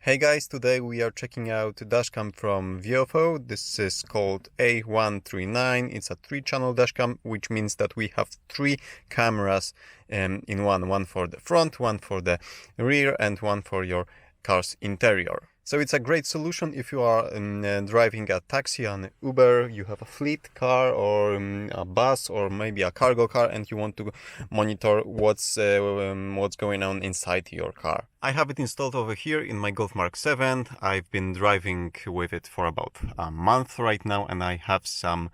Hey guys, today we are checking out dashcam from VIOFO. This is called A139. It's a 3-channel dashcam, which means that we have 3 cameras in one for the front, one for the rear, and one for your car's interior. So it's a great solution if you are driving a taxi, an Uber, you have a fleet car or a bus or maybe a cargo car and you want to monitor what's going on inside your car. I have it installed over here in my Golf Mark 7. I've been driving with it for about a month right now and I have some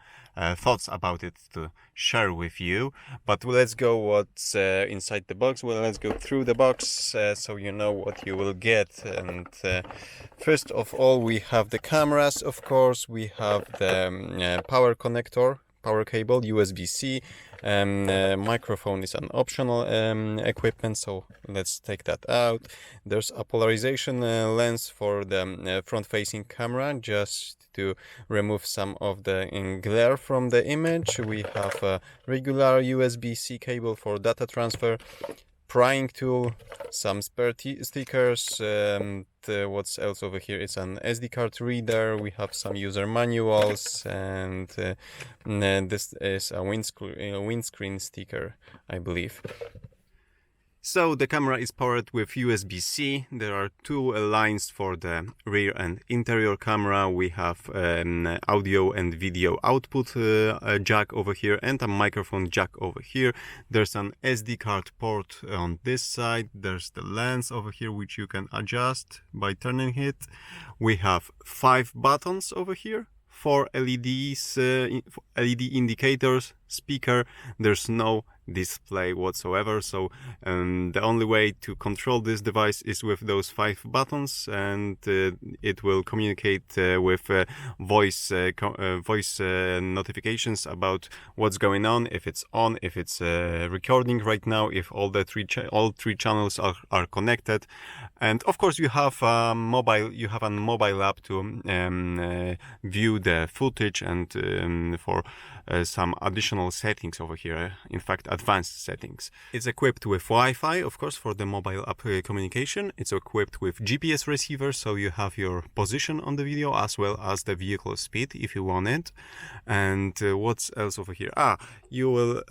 thoughts about it to share with you. But let's go what's inside the box. Well, let's go through the box so you know what you will get. And first of all, we have the cameras, of course. We have the power connector, power cable, USB-C. Microphone is an optional equipment, so let's take that out. There's a polarization lens for the front-facing camera, just to remove some of the glare from the image. We have a regular USB-C cable for data transfer, prying tool, some spare stickers, what's else over here? It's an SD card reader. We have some user manuals, and this is a windscreen sticker, I believe. So the camera is powered with USB-C. There are 2 lines for the rear and interior camera. We have an audio and video output jack over here and a microphone jack over here. There's an SD card port on this side. There's the lens over here, which you can adjust by turning it. We have 5 buttons over here. 4 LEDs, LED indicators, speaker. There's no display whatsoever, so the only way to control this device is with those 5 buttons, and it will communicate with voice notifications about what's going on, if it's on, if it's recording right now, if all 3 channels are connected. And of course you have a mobile app to view the footage and for some additional settings over here, in fact advanced settings. It's equipped with Wi-Fi, of course, for the mobile app communication. It's equipped with GPS receiver, so you have your position on the video as well as the vehicle speed if you want it. And what's else over here? You will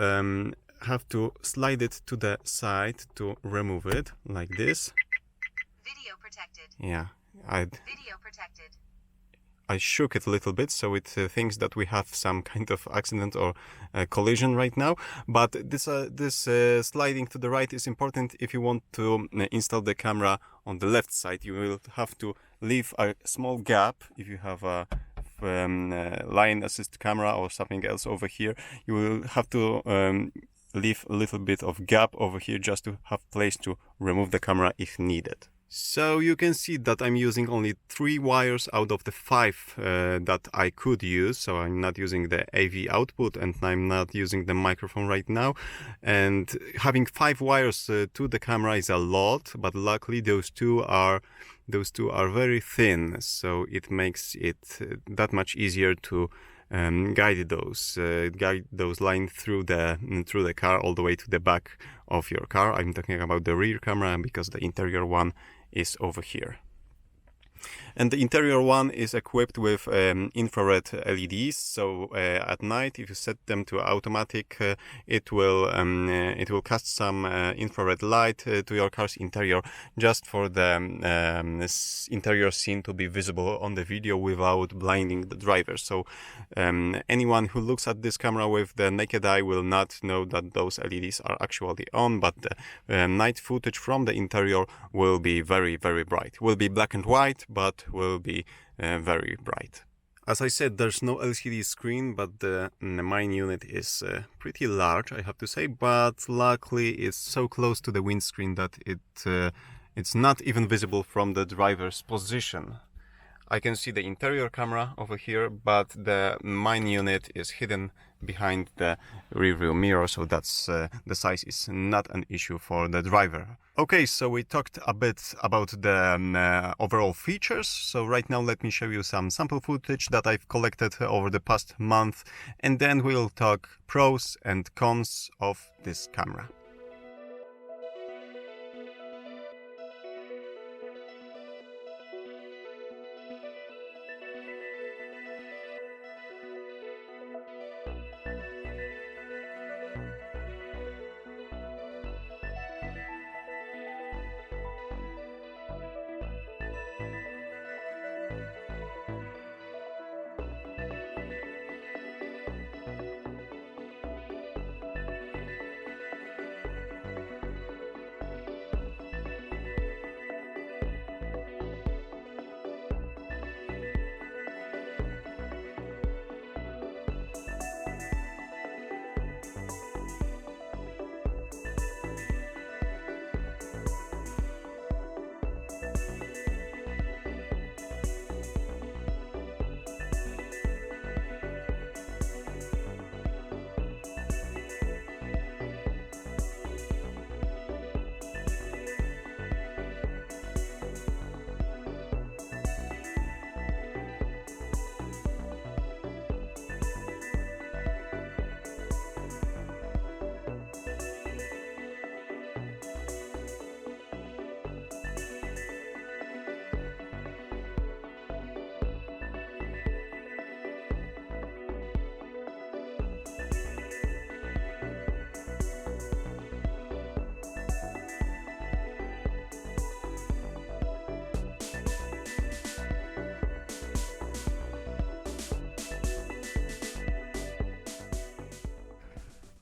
have to slide it to the side to remove it, like this. Video protected. Yeah, Video protected. I shook it a little bit, so it thinks that we have some kind of accident or collision right now. But this sliding to the right is important if you want to install the camera on the left side. You will have to leave a small gap if you have a line assist camera or something else over here. You will have to leave a little bit of gap over here just to have place to remove the camera if needed. So you can see that I'm using only 3 wires out of the 5 that I could use. So I'm not using the AV output and I'm not using the microphone right now. And having 5 wires to the camera is a lot, but luckily those two are very thin. So it makes it that much easier to guide those lines through the car all the way to the back of your car. I'm talking about the rear camera because the interior one is over here. And the interior one is equipped with infrared LEDs. So at night, if you set them to automatic, it will cast some infrared light to your car's interior, just for the interior scene to be visible on the video without blinding the driver. So anyone who looks at this camera with the naked eye will not know that those LEDs are actually on, but the night footage from the interior will be very, very bright. Will be black and white, but will be very bright. As I said, there's no LCD screen, but the main unit is pretty large, I have to say, but luckily it's so close to the windscreen that it's not even visible from the driver's position. I can see the interior camera over here, but the main unit is hidden behind the rear view mirror, so that's the size is not an issue for the driver. Okay, so we talked a bit about the overall features. So right now let me show you some sample footage that I've collected over the past month, and then we'll talk pros and cons of this camera.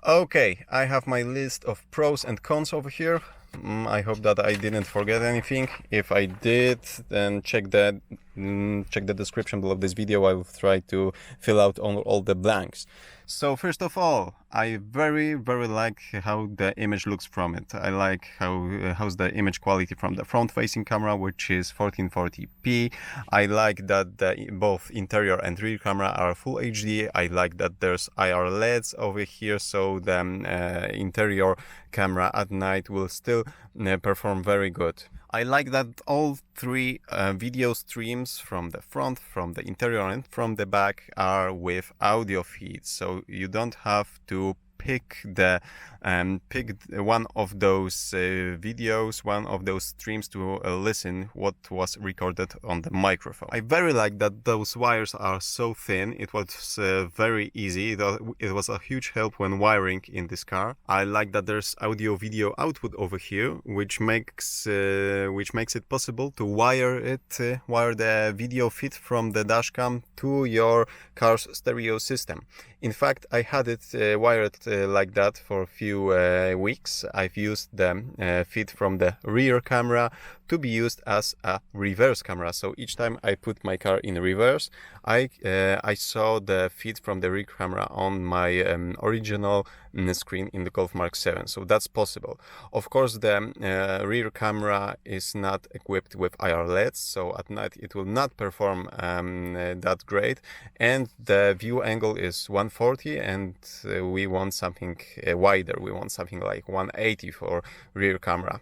Okay, I have my list of pros and cons over here. I hope that I didn't forget anything. If I did, then check the description below this video. I will try to fill out all the blanks. So first of all, I very like how the image looks from it. I like how's the image quality from the front-facing camera, which is 1440p. I like that both interior and rear camera are full HD. I like that there's IR LEDs over here, so the interior camera at night will still perform very good. I like that all three video streams from the front, from the interior and from the back are with audio feeds, so you don't have to pick one of those videos, one of those streams to listen what was recorded on the microphone. I very like that those wires are so thin. It was very easy. It was a huge help when wiring in this car. I like that there's audio video output over here, which makes it possible to wire the video feed from the dashcam to your car's stereo system. In fact, I had it wired like that for a few weeks. I've used the feed from the rear camera to be used as a reverse camera. So each time I put my car in reverse, I saw the feed from the rear camera on my original screen in the Golf Mark 7. So that's possible. Of course, the rear camera is not equipped with IR LEDs, so at night it will not perform that great. And the view angle is 140, and we want something wider. We want something like 180 for rear camera.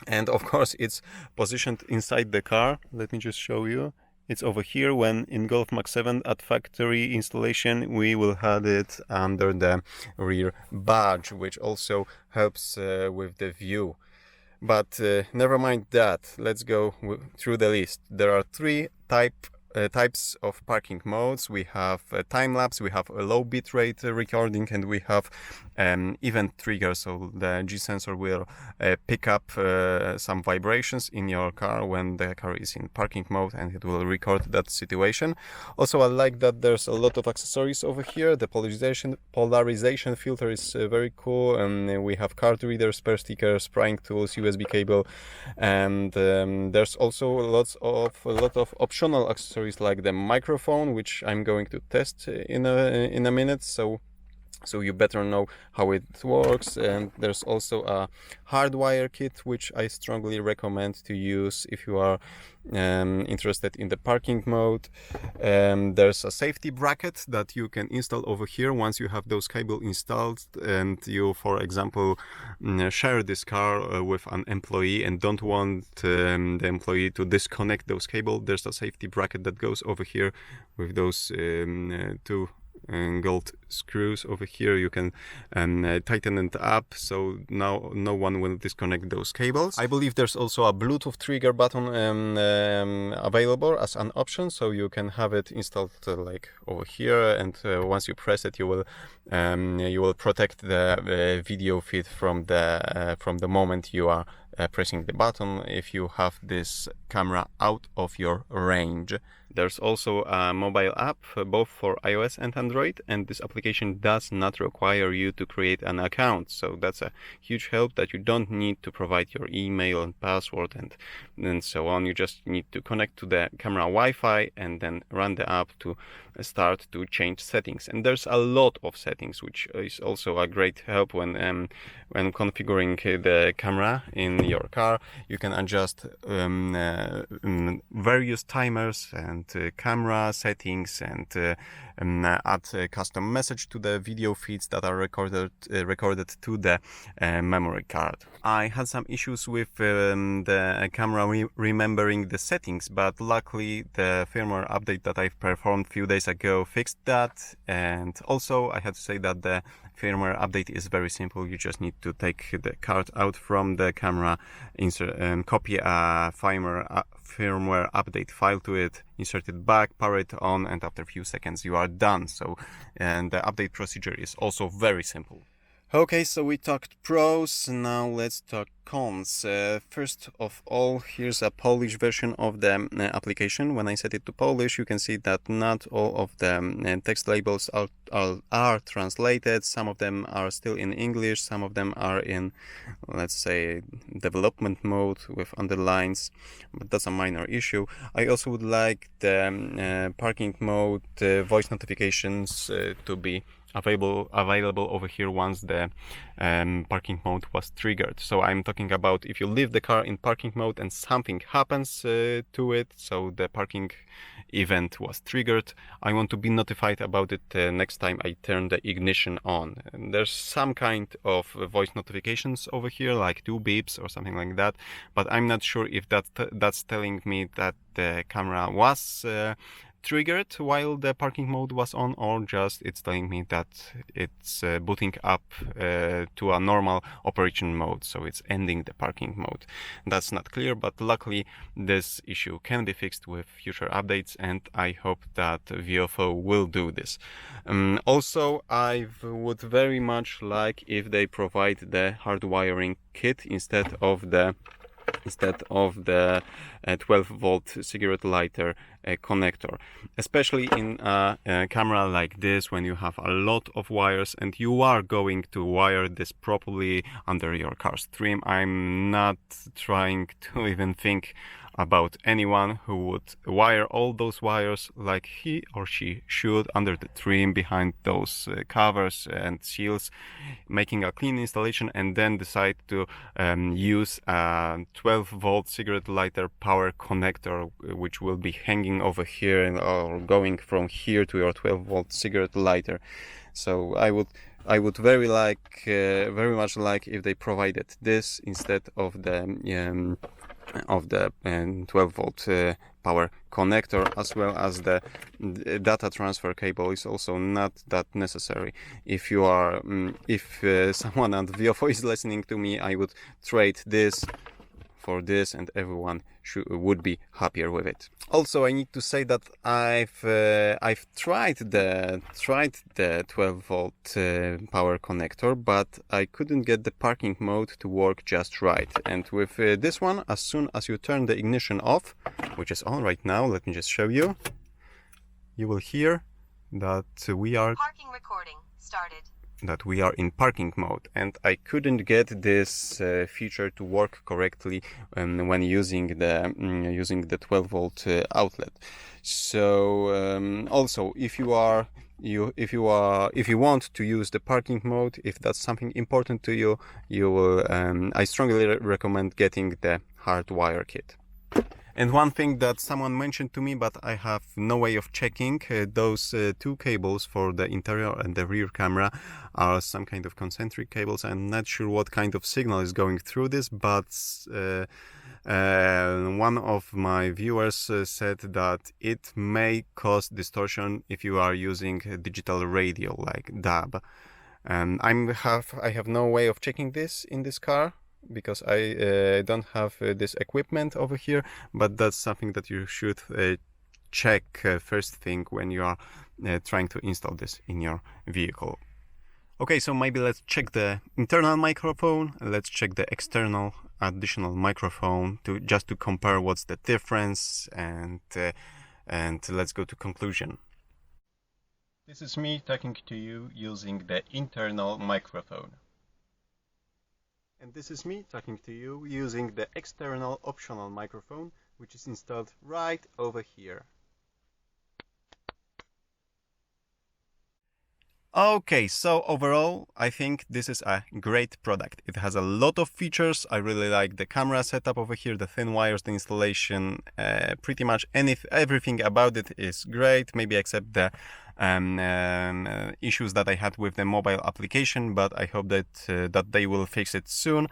And of course, it's positioned inside the car. Let me just show you. It's over here. When in Golf Mark 7 at factory installation, we will have it under the rear badge, which also helps with the view. But never mind that. Let's go through the list. There are three types of parking modes. We have time-lapse, we have a low bitrate recording, and we have event trigger, so the G-sensor will pick up some vibrations in your car when the car is in parking mode, and it will record that situation. Also, I like that there's a lot of accessories over here. The polarization filter is very cool, and we have card readers, spare stickers, prying tools, USB cable, and there's also a lot of optional accessories like the microphone, which I'm going to test in a minute, so you better know how it works. And there's also a hardwire kit, which I strongly recommend to use if you are interested in the parking mode. There's a safety bracket that you can install over here once you have those cables installed, and you, for example, share this car with an employee and don't want the employee to disconnect those cables. There's a safety bracket that goes over here with those two gold screws over here. You can tighten it up so now no one will disconnect those cables. I believe there's also a Bluetooth trigger button available as an option, so you can have it installed like over here, and once you press it, you will protect the video feed from the moment you are pressing the button if you have this camera out of your range. There's also a mobile app both for iOS and Android, and this application does not require you to create an account, so that's a huge help that you don't need to provide your email and password and so on. You just need to connect to the camera Wi-Fi and then run the app to start to change settings. And there's a lot of settings, which is also a great help when configuring the camera in your car. You can adjust various timers and camera settings, and add a custom message to the video feeds that are recorded to the memory card. I had some issues with the camera remembering the settings, but luckily the firmware update that I've performed a few days ago fixed that. And also I had to say that the firmware update is very simple. You just need to take the card out from the camera, copy a firmware update file to it, insert it back, power it on, and after a few seconds you are done. So, and the update procedure is also very simple. Okay, so we talked pros, now let's talk cons. First of all, here's a Polish version of the application. When I set it to Polish, you can see that not all of the text labels are translated. Some of them are still in English, some of them are in, let's say, development mode with underlines, but that's a minor issue. I also would like the parking mode voice notifications to be available over here once the parking mode was triggered. So I'm talking about if you leave the car in parking mode and something happens to it, so the parking event was triggered, I want to be notified about it next time I turn the ignition on. And there's some kind of voice notifications over here, like 2 beeps or something like that, but I'm not sure if that's telling me that the camera was triggered while the parking mode was on, or just it's telling me that it's booting up to a normal operation mode, so it's ending the parking mode. That's not clear, but luckily this issue can be fixed with future updates, and I hope that VIOFO will do this. Also, I would very much like if they provide the hardwiring kit instead of the 12-volt cigarette lighter connector, especially in a camera like this, when you have a lot of wires and you are going to wire this properly under your car's trim. I'm not trying to even think about anyone who would wire all those wires like he or she should under the trim behind those covers and seals, making a clean installation, and then decide to use a 12-volt cigarette lighter power connector, which will be hanging over here or going from here to your 12-volt cigarette lighter. So I would very much like if they provided this instead of the 12-volt power connector, as well as the data transfer cable is also not that necessary. If you are if someone at VIOFO is listening to me, I would trade this for this and everyone would be happier with it. Also, I need to say that I've tried the 12-volt power connector, but I couldn't get the parking mode to work just right. And with this one, as soon as you turn the ignition off, which is on right now, let me just show you, you will hear that we are Parking recording started. That we are in parking mode, and I couldn't get this feature to work correctly when using the 12-volt outlet. So also, if you want to use the parking mode, if that's something important to you, you will I strongly recommend getting the hardwire kit. And one thing that someone mentioned to me, but I have no way of checking, those 2 cables for the interior and the rear camera are some kind of concentric cables. I'm not sure what kind of signal is going through this, but one of my viewers said that it may cause distortion if you are using digital radio like DAB. I have no way of checking this in this car, because I don't have this equipment over here, but that's something that you should check first thing when you are trying to install this in your vehicle. Okay, so maybe let's check the internal microphone, let's check the external additional microphone just to compare what's the difference, and let's go to conclusion. This is me talking to you using the internal microphone. And this is me talking to you using the external optional microphone, which is installed right over here. Okay, so overall, I think this is a great product. It has a lot of features. I really like the camera setup over here, the thin wires, the installation, pretty much everything about it is great, maybe except the issues that I had with the mobile application, but I hope that they will fix it soon.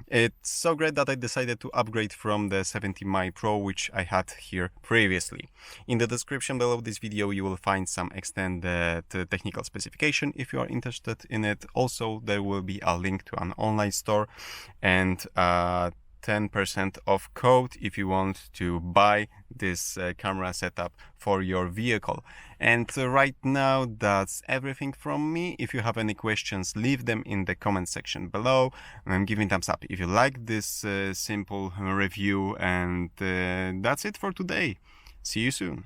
It's so great that I decided to upgrade from the 70 Mi Pro, which I had here previously. In the description below this video you will find some extended technical specification if you are interested in it. Also, there will be a link to an online store and 10% off code if you want to buy this camera setup for your vehicle. And right now that's everything from me. If you have any questions, leave them in the comment section below. I'm giving thumbs up if you like this simple review, and that's it for today. See you soon.